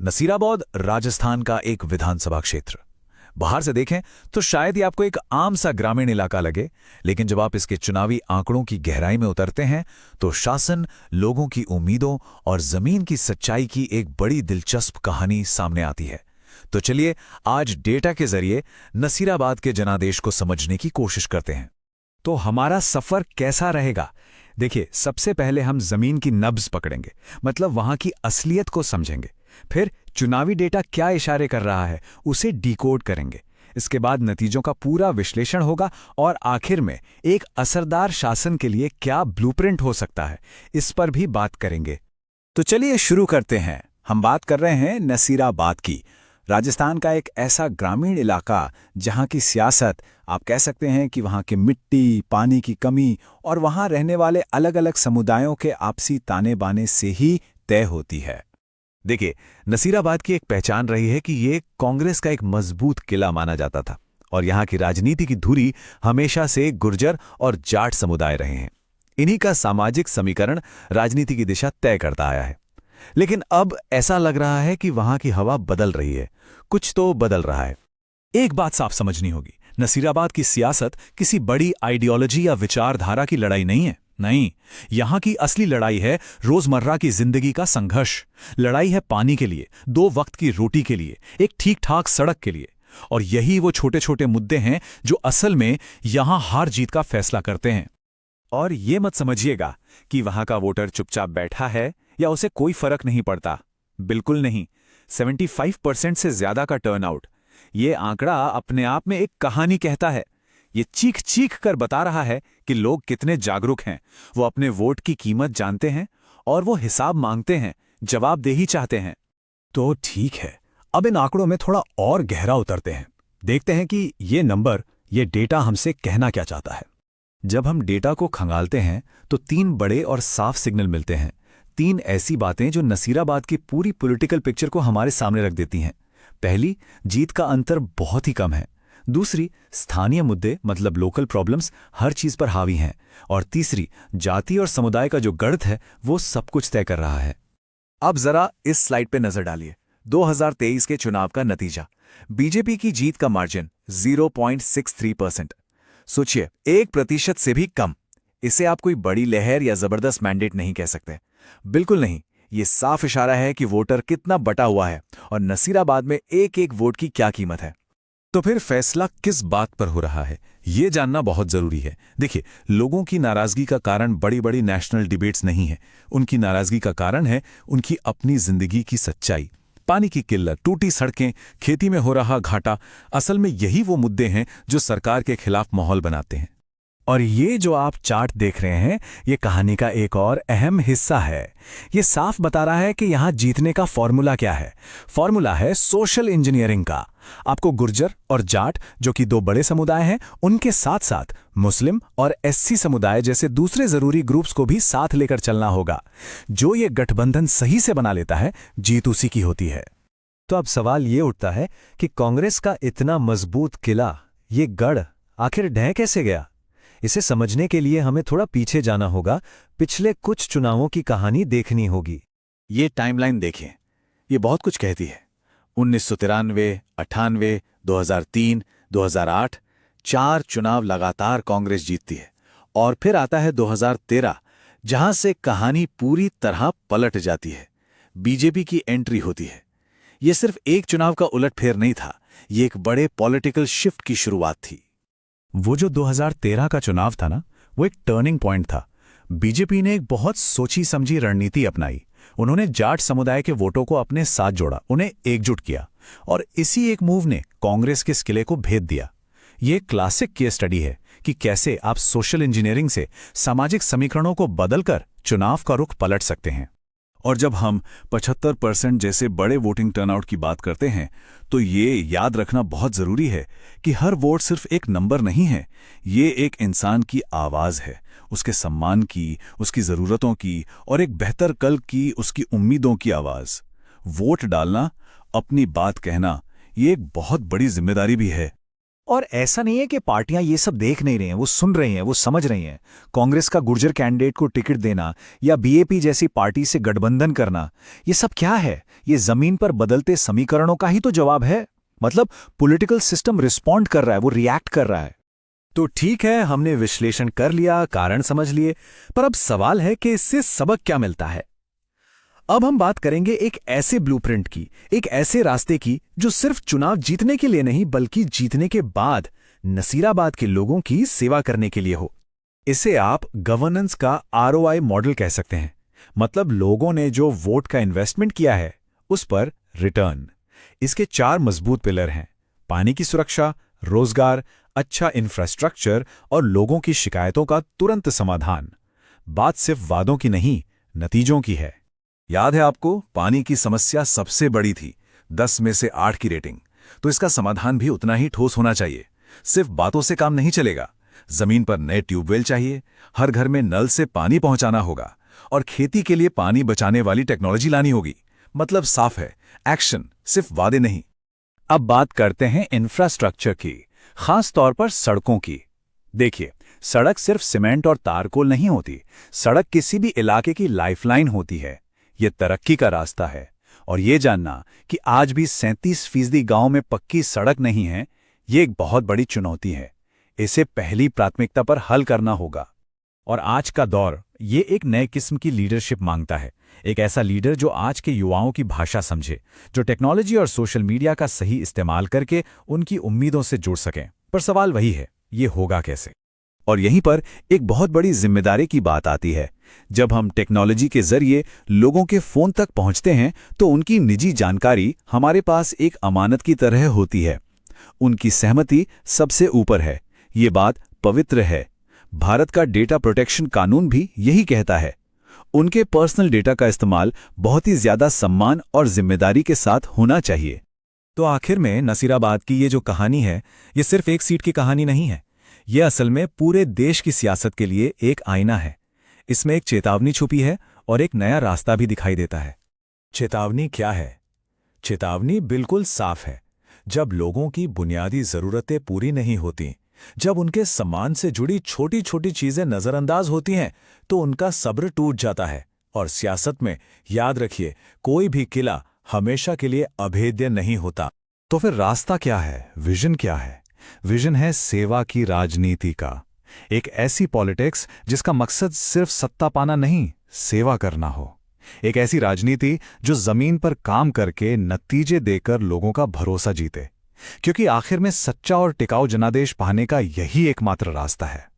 नसीराबाद राजस्थान का एक विधानसभा क्षेत्र। बाहर से देखें तो शायद ये आपको एक आम सा ग्रामीण इलाका लगे, लेकिन जब आप इसके चुनावी आंकड़ों की गहराई में उतरते हैं तो शासन, लोगों की उम्मीदों और जमीन की सच्चाई की एक बड़ी दिलचस्प कहानी सामने आती है। तो चलिए आज डेटा के जरिए नसीराबाद के जनादेश को समझने की कोशिश करते हैं। तो हमारा सफर कैसा रहेगा? देखिए, सबसे पहले हम जमीन की नब्ज पकड़ेंगे, मतलब वहां की असलियत को समझेंगे। फिर चुनावी डेटा क्या इशारे कर रहा है उसे डिकोड करेंगे। इसके बाद नतीजों का पूरा विश्लेषण होगा और आखिर में एक असरदार शासन के लिए क्या ब्लूप्रिंट हो सकता है, इस पर भी बात करेंगे। तो चलिए शुरू करते हैं। हम बात कर रहे हैं नसीराबाद की, राजस्थान का एक ऐसा ग्रामीण इलाका जहां की सियासत, आप कह सकते हैं कि वहां की मिट्टी, पानी की कमी और वहां रहने वाले अलग अलग समुदायों के आपसी ताने बाने से ही तय होती है। देखिए, नसीराबाद की एक पहचान रही है कि ये कांग्रेस का एक मजबूत किला माना जाता था और यहाँ की राजनीति की धुरी हमेशा से गुर्जर और जाट समुदाय रहे हैं। इन्हीं का सामाजिक समीकरण राजनीति की दिशा तय करता आया है। लेकिन अब ऐसा लग रहा है कि वहां की हवा बदल रही है, कुछ तो बदल रहा है। एक बात साफ समझनी होगी, नसीराबाद की सियासत किसी बड़ी आइडियोलॉजी या विचारधारा की लड़ाई नहीं है। नहीं, यहां की असली लड़ाई है रोजमर्रा की जिंदगी का संघर्ष। लड़ाई है पानी के लिए, 2 वक्त की रोटी के लिए, एक ठीक ठाक सड़क के लिए। और यही वो छोटे छोटे मुद्दे हैं जो असल में यहां हार जीत का फैसला करते हैं। और ये मत समझिएगा कि वहां का वोटर चुपचाप बैठा है या उसे कोई फर्क नहीं पड़ता। बिल्कुल नहीं। 75% से ज्यादा का टर्नआउट, ये आंकड़ा अपने आप में एक कहानी कहता है। ये चीख चीख कर बता रहा है कि लोग कितने जागरूक हैं, वो अपने वोट की कीमत जानते हैं और वो हिसाब मांगते हैं, जवाबदेही चाहते हैं। तो ठीक है, अब इन आंकड़ों में थोड़ा और गहरा उतरते हैं। देखते हैं कि ये नंबर, ये डेटा हमसे कहना क्या चाहता है। जब हम डेटा को खंगालते हैं तो 3 बड़े और साफ सिग्नल मिलते हैं। 3 ऐसी बातें जो नसीराबाद की पूरी पॉलिटिकल पिक्चर को हमारे सामने रख देती हैं। पहली, जीत का अंतर बहुत ही कम है। दूसरी, स्थानीय मुद्दे मतलब लोकल प्रॉब्लम्स हर चीज पर हावी हैं। और तीसरी, जाति और समुदाय का जो गढ़ है वो सब कुछ तय कर रहा है। अब जरा इस स्लाइड पे नजर डालिए। 2023 के चुनाव का नतीजा, बीजेपी की जीत का मार्जिन 0.63%। सोचिए, 1% से भी कम। इसे आप कोई बड़ी लहर या जबरदस्त मैंडेट नहीं कह सकते। बिल्कुल नहीं। ये साफ इशारा है कि वोटर कितना बटा हुआ है और नसीराबाद में एक एक वोट की क्या कीमत है। तो फिर फैसला किस बात पर हो रहा है, ये जानना बहुत जरूरी है। देखिए, लोगों की नाराजगी का कारण बड़ी बड़ी नेशनल डिबेट्स नहीं है। उनकी नाराजगी का कारण है उनकी अपनी जिंदगी की सच्चाई। पानी की किल्लत, टूटी सड़कें, खेती में हो रहा घाटा, असल में यही वो मुद्दे हैं जो सरकार के खिलाफ माहौल बनाते हैं। और ये जो आप चार्ट देख रहे हैं, ये कहानी का एक और अहम हिस्सा है। ये साफ बता रहा है कि यहां जीतने का फॉर्मूला क्या है। फॉर्मूला है सोशल इंजीनियरिंग का। आपको गुर्जर और जाट, जो कि 2 बड़े समुदाय हैं, उनके साथ साथ मुस्लिम और एससी समुदाय जैसे दूसरे जरूरी ग्रुप्स को भी साथ लेकर चलना होगा। जो ये गठबंधन सही से बना लेता है, जीत उसी की होती है। तो अब सवाल ये उठता है कि कांग्रेस का इतना मजबूत किला, ये गढ़, आखिर ढह कैसे गया? इसे समझने के लिए हमें थोड़ा पीछे जाना होगा, पिछले कुछ चुनावों की कहानी देखनी होगी। ये टाइमलाइन देखें, ये बहुत कुछ कहती है। 1993, 98, 2003, 2008, 4 चुनाव लगातार कांग्रेस जीतती है। और फिर आता है 2013, जहां से कहानी पूरी तरह पलट जाती है। बीजेपी की एंट्री होती है। ये सिर्फ एक चुनाव का उलटफेर नहीं था, ये एक बड़े पॉलिटिकल शिफ्ट की शुरुआत थी। वो जो 2013 का चुनाव था ना, वो एक टर्निंग पॉइंट था। बीजेपी ने एक बहुत सोची समझी रणनीति अपनाई। उन्होंने जाट समुदाय के वोटों को अपने साथ जोड़ा, उन्हें एकजुट किया और इसी एक मूव ने कांग्रेस के इस किले को भेद दिया। ये एक क्लासिक केस स्टडी है कि कैसे आप सोशल इंजीनियरिंग से सामाजिक समीकरणों को बदलकर चुनाव का रुख पलट सकते हैं। और जब हम 75% जैसे बड़े वोटिंग टर्नआउट की बात करते हैं तो ये याद रखना बहुत जरूरी है कि हर वोट सिर्फ एक नंबर नहीं है। ये एक इंसान की आवाज है, उसके सम्मान की, उसकी जरूरतों की और एक बेहतर कल की उसकी उम्मीदों की आवाज। वोट डालना, अपनी बात कहना, ये एक बहुत बड़ी जिम्मेदारी भी है। और ऐसा नहीं है कि पार्टियां ये सब देख नहीं रही हैं, वो सुन रही हैं, वो समझ रही हैं। कांग्रेस का गुर्जर कैंडिडेट को टिकट देना या बीएपी जैसी पार्टी से गठबंधन करना, ये सब क्या है? ये जमीन पर बदलते समीकरणों का ही तो जवाब है। मतलब पॉलिटिकल सिस्टम रिस्पॉन्ड कर रहा है, वो रिएक्ट कर रहा है। तो ठीक है, हमने विश्लेषण कर लिया, कारण समझ लिए, पर अब सवाल है कि इससे सबक क्या मिलता है। अब हम बात करेंगे एक ऐसे ब्लूप्रिंट की, एक ऐसे रास्ते की जो सिर्फ चुनाव जीतने के लिए नहीं बल्कि जीतने के बाद नसीराबाद के लोगों की सेवा करने के लिए हो। इसे आप गवर्नेंस का आरओआई मॉडल कह सकते हैं। मतलब लोगों ने जो वोट का इन्वेस्टमेंट किया है उस पर रिटर्न। इसके 4 मजबूत पिलर हैं: पानी की सुरक्षा, रोजगार, अच्छा इंफ्रास्ट्रक्चर और लोगों की शिकायतों का तुरंत समाधान। बात सिर्फ वादों की नहीं, नतीजों की है। याद है आपको, पानी की समस्या सबसे बड़ी थी, 10 में से 8 की रेटिंग। तो इसका समाधान भी उतना ही ठोस होना चाहिए। सिर्फ बातों से काम नहीं चलेगा। जमीन पर नए ट्यूबवेल चाहिए, हर घर में नल से पानी पहुंचाना होगा और खेती के लिए पानी बचाने वाली टेक्नोलॉजी लानी होगी। मतलब साफ है, एक्शन, सिर्फ वादे नहीं। अब बात करते हैं इंफ्रास्ट्रक्चर की, खास तौर पर सड़कों की। देखिए, सड़क सिर्फ सीमेंट और तारकोल नहीं होती। सड़क किसी भी इलाके की लाइफलाइन होती है। ये तरक्की का रास्ता है। और ये जानना कि आज भी 37% गांव में पक्की सड़क नहीं है, ये एक बहुत बड़ी चुनौती है। इसे पहली प्राथमिकता पर हल करना होगा। और आज का दौर ये एक नए किस्म की लीडरशिप मांगता है। एक ऐसा लीडर जो आज के युवाओं की भाषा समझे, जो टेक्नोलॉजी और सोशल मीडिया का सही इस्तेमाल करके उनकी उम्मीदों से जुड़ सकें। पर सवाल वही है, ये होगा कैसे? और यहीं पर एक बहुत बड़ी जिम्मेदारी की बात आती है। जब हम टेक्नोलॉजी के जरिए लोगों के फोन तक पहुंचते हैं तो उनकी निजी जानकारी हमारे पास एक अमानत की तरह होती है। उनकी सहमति सबसे ऊपर है। ये बात पवित्र है। भारत का डेटा प्रोटेक्शन कानून भी यही कहता है। उनके पर्सनल डेटा का इस्तेमाल बहुत ही ज्यादा सम्मान और जिम्मेदारी के साथ होना चाहिए। तो आखिर में नसीराबाद की ये जो कहानी है, ये सिर्फ एक सीट की कहानी नहीं है। ये असल में पूरे देश की सियासत के लिए एक आईना है। इसमें एक चेतावनी छुपी है और एक नया रास्ता भी दिखाई देता है। चेतावनी क्या है? चेतावनी बिल्कुल साफ है। जब लोगों की बुनियादी जरूरतें पूरी नहीं होती, जब उनके सम्मान से जुड़ी छोटी छोटी चीजें नजरअंदाज होती हैं, तो उनका सब्र टूट जाता है। और सियासत में याद रखिए, कोई भी किला हमेशा के लिए अभेद्य नहीं होता। तो फिर रास्ता क्या है? विजन क्या है? विजन है सेवा की राजनीति का। एक ऐसी पॉलिटिक्स जिसका मकसद सिर्फ सत्ता पाना नहीं, सेवा करना हो। एक ऐसी राजनीति जो जमीन पर काम करके नतीजे देकर लोगों का भरोसा जीते। क्योंकि आखिर में सच्चा और टिकाऊ जनादेश पाने का यही एकमात्र रास्ता है।